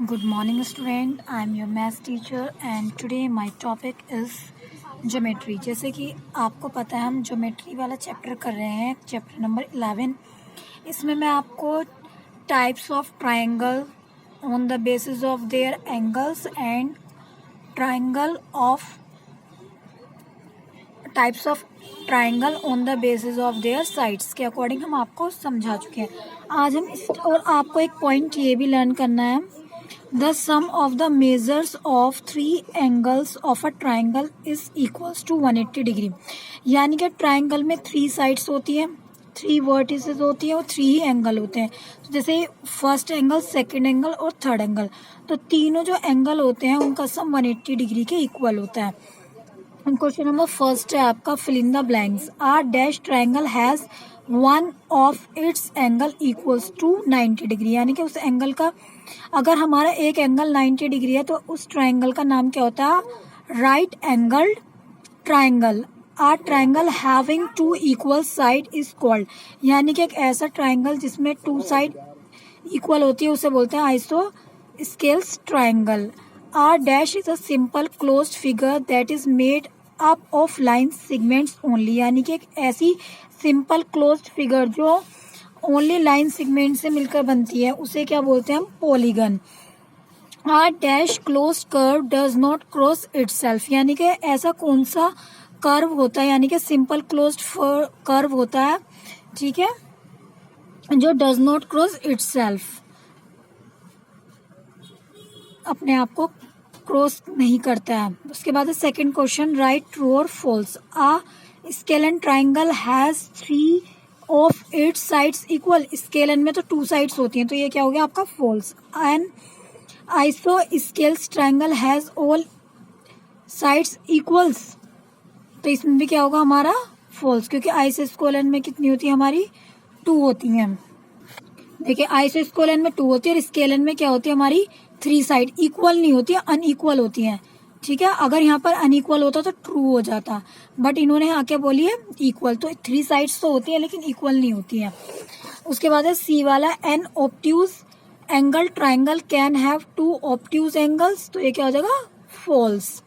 Good morning, student. I am your math teacher, and today my topic is geometry. जैसे कि आपको पता है हम ज्योमेट्री वाला चैप्टर कर रहे हैं, चैप्टर नंबर 11। इसमें मैं आपको types of triangle on the basis of their angles and triangle of types of triangle on the basis of their sides के अकॉर्डिंग हम आपको समझा चुके हैं। आज हम और आपको एक पॉइंट ये भी लर्न करना है, the sum of the measures of 3 angles of a triangle is equals to 180 degree. यानी कि ट्राइंगल में 3 साइड्स होती हैं, 3 वर्टिसेस होती है और 3 ही एंगल होते हैं। तो जैसे फर्स्ट एंगल, सेकेंड एंगल और थर्ड एंगल, तो तीनों जो एंगल होते हैं उनका सम 180 डिग्री के इक्वल होता है। क्वेश्चन नंबर फर्स्ट है आपका, fill in the blanks. A dash triangle has one of its angle equals to 90 degree. यानी कि उस एंगल का, अगर हमारा एक एंगल 90 डिग्री है तो उस ट्राइंगल का नाम क्या होता है? Right angled triangle. A triangle having 2 equal side is called. यानी कि एक ऐसा ट्राइंगल जिसमें 2 साइड इक्वल होती है उसे बोलते हैं isosceles triangle. R dash is a simple closed figure that is made up of line segments only. यानी कि एक ऐसी सिंपल क्लोज्ड फिगर जो ओनली लाइन सेगमेंट से मिलकर बनती है उसे क्या बोलते हैं हम? Polygon. R dash closed curve does not cross itself. यानी कि ऐसा कौन सा कर्व होता है, यानी कि सिंपल क्लोज्ड कर्व होता है, ठीक है, जो डज नॉट क्रॉस इटसेल्फ, अपने आप को क्रॉस नहीं करता है। उसके बाद सेकंड क्वेश्चन, राइट ट्रू और false. A scalene triangle has 3 of its sides equal. Scalene में तो 2 साइड्स होती हैं, तो ये क्या हो गया आपका? False. And isosceles triangle has all sides equals. तो इसमें भी क्या होगा हमारा? फॉल्स, क्योंकि आइसोस्केलन में कितनी होती है हमारी? 2 होती हैं। देखिए आइसोस्केलन में 2 होती है और स्केलन में क्या होती है हमारी? 3 साइड इक्वल नहीं होती है, अनइक्वल होती हैं, ठीक है। अगर यहाँ पर अनइक्वल होता तो ट्रू हो जाता, बट इन्होंने आके बोली है इक्वल, तो 3 साइड्स तो होती है लेकिन इक्वल नहीं होती है। उसके बाद है सी वाला, an obtuse angle triangle can have 2 obtuse angles. तो ये क्या हो जाएगा? False.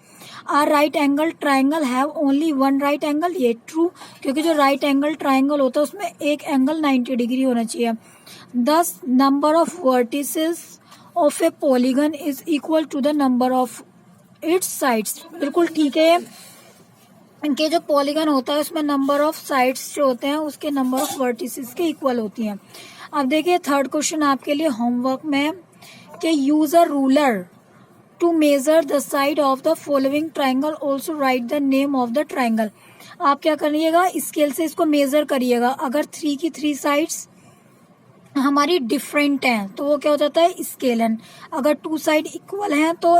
A right angle triangle have only 1 right angle. ये ट्रू, क्योंकि जो राइट एंगल ट्राइंगल होता है उसमें एक एंगल 90 डिग्री होना चाहिए। 10 number of vertices of a polygon is equal to the number of its sides. बिल्कुल ठीक है, इनके जो पॉलीगन होता है उसमें नंबर ऑफ साइड्स जो होते हैं उसके नंबर ऑफ वर्टिसेस के इक्वल होती हैं। अब देखिए थर्ड क्वेश्चन आपके लिए होमवर्क में कि use a ruler to measure the side of the following triangle, also write the name of the triangle. आप क्या करिएगा? स्केल से इसको मेजर करिएगा। अगर 3 की 3 साइड्स हमारी डिफरेंट हैं तो वो क्या हो जाता है? स्केलन। अगर 2 साइड इक्वल हैं तो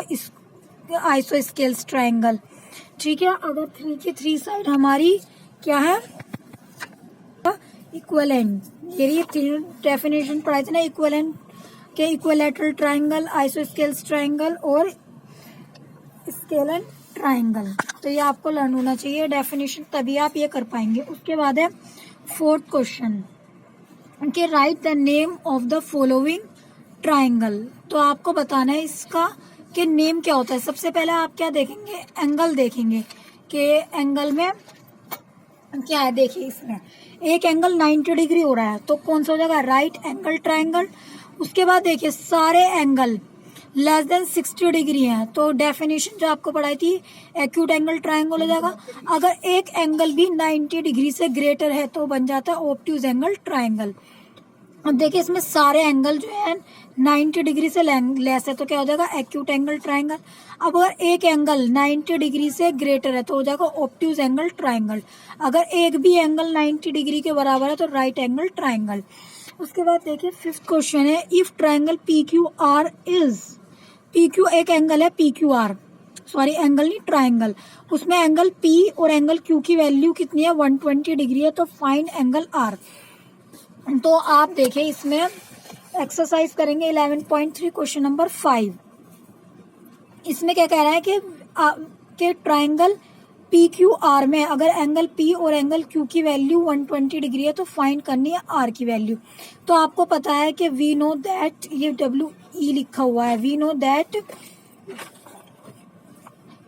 आइसोस्केल्स ट्राइंगल, ठीक है। अगर 3 की 3 साइड हमारी क्या है? इक्वलेंट। ये 3 डेफिनेशन पढ़ाए थे ना, इक्वलेंट के, इक्विलैटरल ट्राइंगल, आइसोस्केल्स ट्राइंगल और स्केलन ट्राइंगल। तो ये आपको लर्न होना चाहिए डेफिनेशन, तभी आप ये कर पाएंगे। उसके बाद है फोर्थ क्वेश्चन कि right the name of the following triangle. तो आपको बताना है इसका कि नेम क्या होता है। सबसे पहले आप क्या देखेंगे? एंगल देखेंगे कि एंगल में क्या है। देखिए इसमें एक एंगल 90 डिग्री हो रहा है तो कौन सा हो जाएगा? Right angle triangle. उसके बाद देखिए सारे एंगल लेस देन 60 डिग्री हैं तो डेफिनेशन जो आपको पढ़ाई थी एक्यूट एंगल ट्राइंगल हो जाएगा। अगर एक एंगल भी 90 डिग्री से ग्रेटर है तो बन जाता है ऑब्ट्यूज एंगल ट्राइंगल। अब देखिए इसमें सारे एंगल जो है 90 डिग्री से लेस है तो क्या हो जाएगा? Acute angle triangle. अब अगर एक एंगल 90 डिग्री से ग्रेटर है तो हो जाएगा ऑब्ट्यूज एंगल ट्राइंगल। अगर एक भी एंगल 90 डिग्री के बराबर है तो राइट एंगल ट्राइंगल। उसके बाद देखिए फिफ्थ क्वेश्चन है, if triangle P Q R is, P Q एक एंगल है P Q R, sorry angle नहीं ट्राइंगल, उसमें एंगल पी और एंगल क्यू की वैल्यू कितनी है? 120 डिग्री है, तो फाइंड एंगल आर। तो आप देखिए इसमें एक्सरसाइज करेंगे 11.3 क्वेश्चन नंबर 5। इसमें क्या कह रहा है कि ट्राइंगल पी क्यू आर में अगर एंगल पी और एंगल क्यू की वैल्यू 120 डिग्री है तो फाइंड करनी है आर की वैल्यू। तो आपको पता है कि वी नो दैट, ये डब्ल्यू ई लिखा हुआ है, वी नो दैट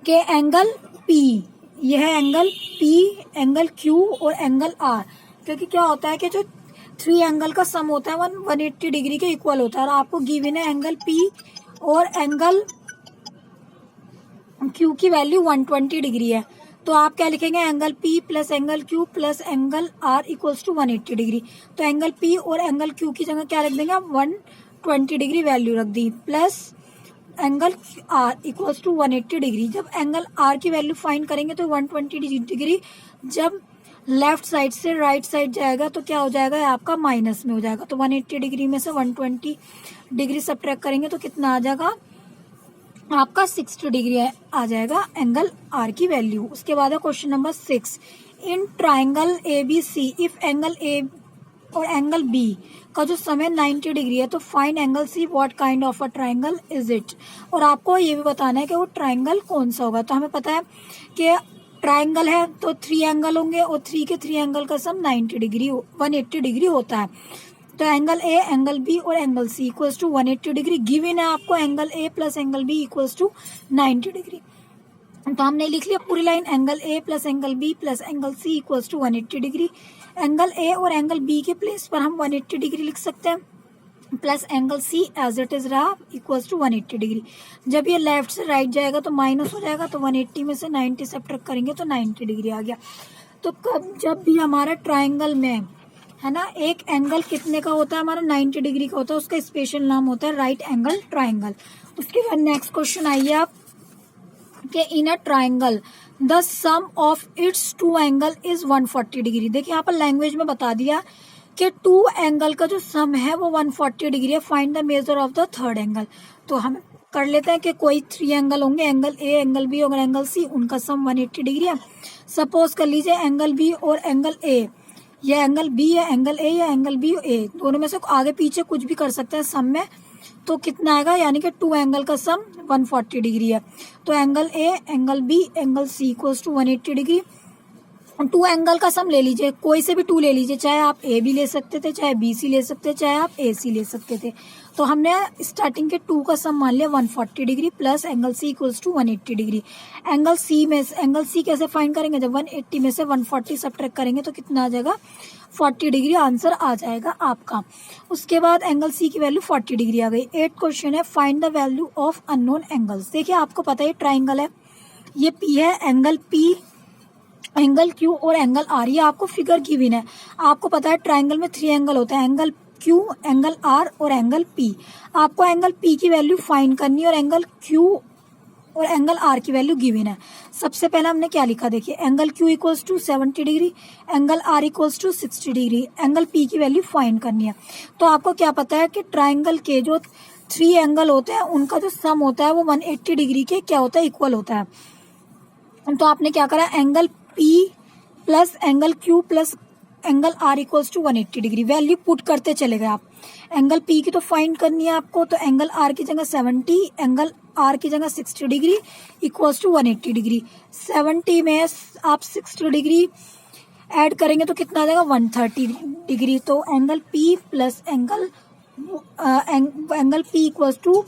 के एंगल पी, यह एंगल पी, एंगल क्यू और एंगल आर, क्योंकि क्या होता है कि जो 3 एंगल का सम होता है 180 डिग्री के इक्वल होता है, और आपको गिवन है एंगल पी और एंगल क्यू की वैल्यू 120 डिग्री है। तो आप क्या लिखेंगे, angle P plus angle Q plus angle R equals to 180 degree. तो एंगल पी और एंगल क्यू की जगह क्या रख देंगे आप, 120 डिग्री वैल्यू रख दी, plus angle R equals to 180 degree. जब एंगल आर की वैल्यू फाइंड करेंगे तो 120 डिग्री जब लेफ्ट साइड से राइट साइड जाएगा तो क्या हो जाएगा, आपका माइनस में हो जाएगा। तो 180 डिग्री में से 120 डिग्री सबट्रैक्ट करेंगे तो कितना आ जाएगा आपका, 60 डिग्री आ जाएगा एंगल आर की वैल्यू। उसके बाद है question number 6, in triangle A B C if angle A और एंगल बी का जो सम है 90 डिग्री है तो find angle C, what kind of a triangle is it. और आपको ये भी बताना है कि वो ट्राइंगल कौन सा होगा। तो हमें पता है कि ट्राइंगल है तो 3 एंगल होंगे और 3 के 3 एंगल का सम 90 डिग्री 180 डिग्री होता है। तो एंगल ए, एंगल बी और angle C equals to 180 degree. Given है आपको angle A plus angle B equals to 90 degree. तो हमने लिख लिया पूरी line, angle A plus angle B plus angle C equals to 180 degree. Angle A और angle B के प्लेस पर हम 180 डिग्री लिख सकते हैं, plus angle C as it is रहा इक्वल्स टू 180 डिग्री। जब ये लेफ्ट से राइट जाएगा तो माइनस हो जाएगा, तो 180 में से 90 सब्ट्रैक्ट करेंगे तो 90 डिग्री आ गया। तो कब जब भी हमारा ट्राइंगल में है ना एक एंगल कितने का होता है, हमारा 90 डिग्री का होता है, उसका स्पेशल नाम होता है राइट एंगल ट्राइंगल। उसके बाद नेक्स्ट क्वेश्चन आइए आप कि in a triangle the sum of its 2 angle is 140 degree. देखिए यहाँ पर लैंग्वेज में बता दिया कि 2 एंगल का जो सम है वो 140 डिग्री है, find the measure of the third angle. तो हम कर लेते हैं कि कोई 3 एंगल होंगे, एंगल ए, एंगल बी और एंगल सी, उनका सम 180 डिग्री है। सपोज कर लीजिए एंगल बी और एंगल ए, ये एंगल बी है, एंगल ए या एंगल बी ए, दोनों में से आगे पीछे कुछ भी कर सकते हैं सम में। तो कितना आएगा, यानी कि 2 एंगल का सम 140 डिग्री है। तो angle A, angle B, angle C equals to 180 degree. 2 angle का सम ले लीजिए, कोई से भी 2 ले लीजिए, चाहे आप ए भी ले सकते थे, चाहे बी सी ले सकते थे, चाहे आप ए सी ले सकते थे। तो हमने स्टार्टिंग के 2 का सम मान लिया 140 degree plus angle C equals to 180 degree. Angle C कैसे फाइंड करेंगे, जब 180 में से 140 सब्ट्रैक्ट करेंगे तो कितना आ जाएगा, 40 डिग्री आंसर आ जाएगा आपका। उसके बाद एंगल सी की वैल्यू 40 डिग्री आ गई। 8 क्वेश्चन है, find the value of unknown angles. देखिए आपको पता है ट्राइंगल है, ये पी है, एंगल पी, एंगल क्यू और एंगल आर, ये आपको फिगर गिवन है। आपको पता है ट्राइंगल में 3 एंगल होते हैं, एंगल क्यू, एंगल आर और एंगल पी। आपको एंगल पी की वैल्यू फाइंड करनी है और एंगल क्यू और एंगल आर की वैल्यू गिवन है। सबसे पहले हमने क्या लिखा, देखिए angle Q equals to 70 degree, angle R equals to 60 degree, angle P की वैल्यू फाइंड करनी है। तो आपको क्या पता है कि ट्राइंगल के जो 3 एंगल होते हैं उनका जो सम होता है वो 180 डिग्री के क्या होता है, इक्वल होता है। तो आपने क्या करा, angle P plus angle Q plus angle R equals to 180 degree, value put करते चले गए आप। एंगल पी की तो फाइंड करनी है आपको, तो एंगल आर की जगह 70, एंगल आर की जगह 60 डिग्री इक्वल्स टू 180 डिग्री। 70 में आप 60 डिग्री ऐड करेंगे तो कितना आ जाएगा, 130 डिग्री। तो angle P plus angle P equals to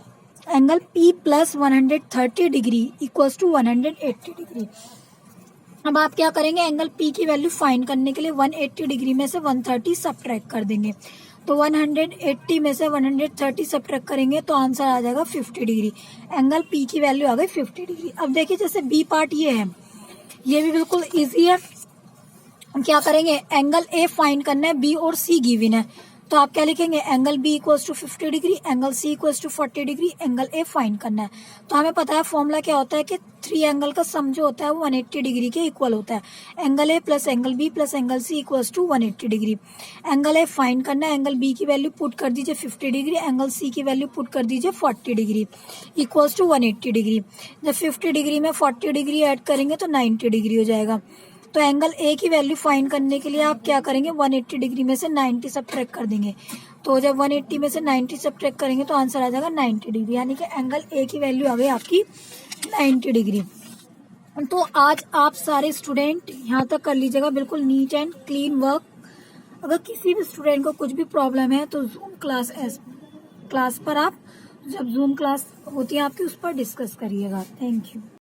angle P plus 130 degree equals to 180 degree. अब आप क्या करेंगे, एंगल पी की वैल्यू फाइंड करने के लिए 180 डिग्री में से 130 सब्ट्रैक्ट कर देंगे। तो 180 में से 130 सब्ट्रैक्ट करेंगे तो आंसर आ जाएगा 50 डिग्री। एंगल पी की वैल्यू आ गई 50 डिग्री। अब देखिए जैसे बी पार्ट ये है, ये भी बिल्कुल इजी है। हम क्या करेंगे, एंगल ए फाइंड करना है, बी और सी गिवन है, तो आप क्या लिखेंगे, angle B equals to 50 degree, angle C equals to 40 degree, angle A find करना है। तो हमें पता है फॉर्मूला क्या होता है कि 3 एंगल का सम जो होता है वो 180 डिग्री के इक्वल होता है। Angle A plus angle B plus angle C equals to 180 degree. Angle A find करना है, एंगल बी की वैल्यू पुट कर दीजिए 50 डिग्री, एंगल सी की वैल्यू पुट कर दीजिए 40 डिग्री इक्वल्स टू 180 डिग्री। जब 50 डिग्री में 40 डिग्री ऐड करेंगे तो 90 डिग्री हो जाएगा। तो एंगल ए की वैल्यू फाइंड करने के लिए आप क्या करेंगे, 180 डिग्री में से 90 सब्ट्रैक्ट कर देंगे। तो जब 180 में से 90 सब्ट्रैक्ट करेंगे तो आंसर आ जाएगा 90 डिग्री, यानी कि एंगल ए की वैल्यू आ गई आपकी 90 डिग्री। तो आज आप सारे स्टूडेंट यहाँ तक कर लीजिएगा, बिल्कुल नीट एंड क्लीन वर्क। अगर किसी भी स्टूडेंट को कुछ भी प्रॉब्लम है तो जूम क्लास पर आप, जब जूम क्लास होती है आपकी, उस पर डिस्कस करिएगा। Thank you.